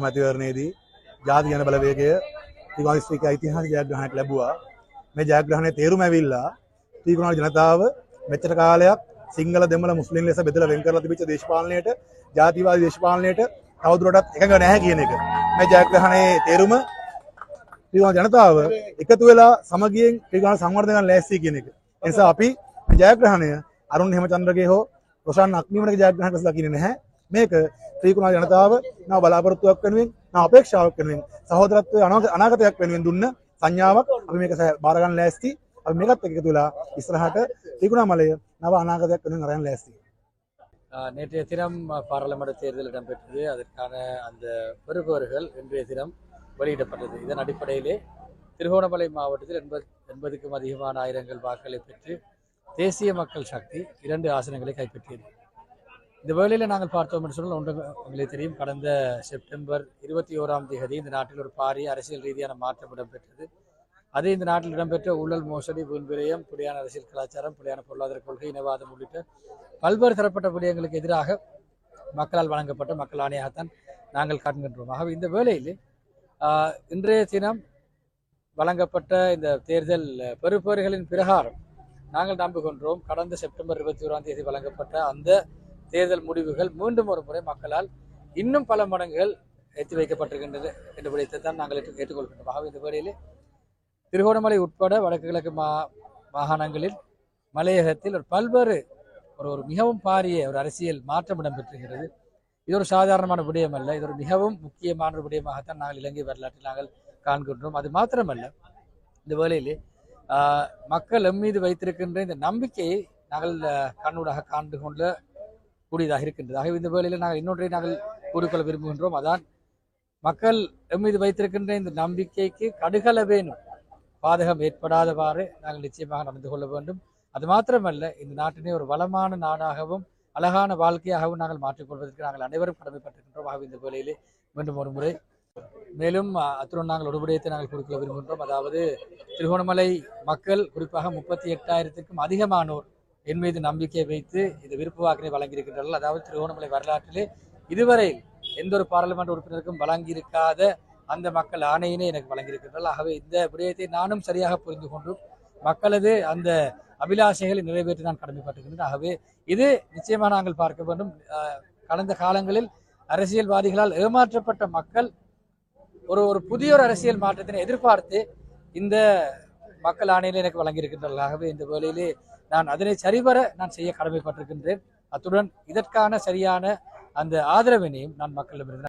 මැතිවරණයේදී ජාති ජන බලවේගය ත්‍රිකෝණාස්ත්‍රික ඓතිහාසික ජයග්‍රහණයක් ලැබුවා. මේ ජයග්‍රහණයේ තේරුම ඇවිල්ලා ත්‍රිකෝණ ජනතාව මෙච්චර කාලයක් සිංහල දෙමළ මුස්ලිම් ලෙස බෙදලා වෙන් කරලා තිබිච්ච දේශපාලනයට ජාතිවාදී දේශපාලනයට තවදුරටත් එකඟ නැහැ කියන එක. මේ ජයග්‍රහණයේ තේරුම ත්‍රිකෝණ ජනතාව එකතු වෙලා සමගියෙන් ත්‍රිකෝණ සංවර්ධනය කරන්න ලෑස්ති කියන එක. ඒ නිසා අපි ජයග්‍රහණය අරුණ හේමචන්ද්‍රගේ හෝ රොෂාන් අක්නිමනගේ ජයග්‍රහණයක් ලෙස දකින්නේ නැහැ. මේක ත්‍රිකෝණ ජනතාව නව බලාපොරොත්තුවක් වෙනුවෙන් නව අපේක්ෂාවක් වෙනුවෙන් සහෝදරත්වයේ අනාගතයක් වෙනුවෙන් දුන්න සංඥාවක්. අපි මේක බාර ගන්න ලෑස්ති. අපි මේකත් එක්ක එකතු වෙලා ඉස්සරහට ත්‍රිකුණාමලය நவ அநாகதக் அரையான் லேசி. நேற்றைய தினம் பாராளுமன்ற தேர்தல் இடம்பெற்றது. அதற்கான அந்த பெறுபவர்கள் இன்றைய தினம் வெளியிடப்பட்டது. இதன் அடிப்படையிலே திருகோணமலை மாவட்டத்தில் 80க்கும் அதிகமான ஆயிரங்கள் வாக்களை பெற்று தேசிய மக்கள் சக்தி 2 ஆசனங்களை கைப்பற்றியது. இந்த வேளையில் நாங்கள் பார்த்தோம் என்று சொன்னால் ஒன்று உங்களுக்கு தெரியும், கடந்த செப்டம்பர் 21ஆம் தேதி இந்த நாட்டில் ஒரு பாரிய அரசியல் ரீதியான மாற்றம் இடம்பெற்றது. அது இந்த நாட்டில் இடம்பெற்ற ஊழல், மோசடி, வீண்விரயம், புலியான அரசியல் கலாச்சாரம், புலியான பொருளாதார கொள்கை, இனவாதம் உள்ளிட்ட பல்வேறு தரப்பட்ட விடயங்களுக்கு எதிராக மக்களால் வழங்கப்பட்ட மக்கள் ஆணையாகத்தான் நாங்கள் காண்கின்றோம். ஆகவே இந்த வேளையில் இன்றைய தினம் வழங்கப்பட்ட இந்த தேர்தல் பெறுபவர்களின் பிரகாரம் நாங்கள் நம்புகின்றோம், கடந்த செப்டம்பர் 21ஆம் தேதி வழங்கப்பட்ட அந்த தேர்தல் முடிவுகள் மீண்டும் ஒரு முறை மக்களால் இன்னும் பல மடங்குகள் ஏற்றி வைக்கப்பட்டிருக்கின்றது என்ற விடயத்தை தான் நாங்கள் ஏற்றுக்கொள்கின்றோம். ஆகவே இந்த வேளையில் திருகோணமலை உட்பட வடக்கு கிழக்கு மாகாணங்களில் மலையகத்தில் ஒரு பல்வேறு ஒரு மிகவும் பாரிய ஒரு அரசியல் மாற்றம் இடம்பெற்றிருக்கிறது. இது ஒரு சாதாரணமான விடயம் அல்ல, இது ஒரு மிகவும் முக்கியமான ஒரு விடயமாகத்தான் நாங்கள் இலங்கை வரலாற்றில் நாங்கள் காண்கின்றோம். அது மாத்திரமல்ல, இந்த வேளையிலே மக்கள் எம்மீது வைத்திருக்கின்ற இந்த நம்பிக்கையை நாங்கள் கண்ணூடாக காண்டு கொள்ள கூடியதாக இருக்கின்றது. ஆகவே இந்த வேளையில் நாங்கள் இன்னொன்றை நாங்கள் கூறிக்கொள்ள விரும்புகின்றோம். அதான் மக்கள் எம்மீது வைத்திருக்கின்ற இந்த நம்பிக்கைக்கு கடுகளவேனும் பாதகம் ஏற்படாதவாறு நாங்கள் நிச்சயமாக நடந்து கொள்ள வேண்டும். அது மாத்திரமல்ல, இந்த நாட்டினை ஒரு வளமான நாடாகவும் அழகான வாழ்க்கையாகவும் நாங்கள் மாற்றிக்கொள்வதற்கு நாங்கள் அனைவரும் கடமைப்பட்டிருக்கின்றோம். ஆகவே இந்த வேளையிலே மீண்டும் ஒரு முறை மேலும் அத்துடன் நாங்கள் ஒரு விடயத்தை நாங்கள் குறிப்பிட விரும்புகின்றோம். அதாவது திருகோணமலை மக்கள் குறிப்பாக 38,000க்கும் அதிகமானோர் என் மீது நம்பிக்கை வைத்து இந்த விருப்பு வாக்கினை வழங்கியிருக்கின்றார்கள். அதாவது திருகோணமலை வரலாற்றிலே இதுவரை எந்த ஒரு பாராளுமன்ற உறுப்பினருக்கும் வழங்கியிருக்காத அந்த மக்கள் ஆணையினை எனக்கு வழங்கியிருக்கின்றார்கள். ஆகவே இந்த விடயத்தை நானும் சரியாக புரிந்து கொண்டு மக்களது அந்த அபிலாஷைகளை நிறைவேற்றி நான் கடமைப்பட்டிருக்கின்றேன். ஆகவே இது நிச்சயமாக நாங்கள் பார்க்க வேண்டும். கடந்த காலங்களில் அரசியல்வாதிகளால் ஏமாற்றப்பட்ட மக்கள் ஒரு புதிய ஒரு அரசியல் மாற்றத்தினை எதிர்பார்த்து இந்த மக்கள் ஆணையினை எனக்கு வழங்கியிருக்கின்றார்கள். ஆகவே இந்த வேளையிலே நான் அதனை சரிவர நான் செய்ய கடமைப்பட்டிருக்கின்றேன். அத்துடன் இதற்கான சரியான அந்த ஆதரவினையும் நான் மக்களிடமிருந்து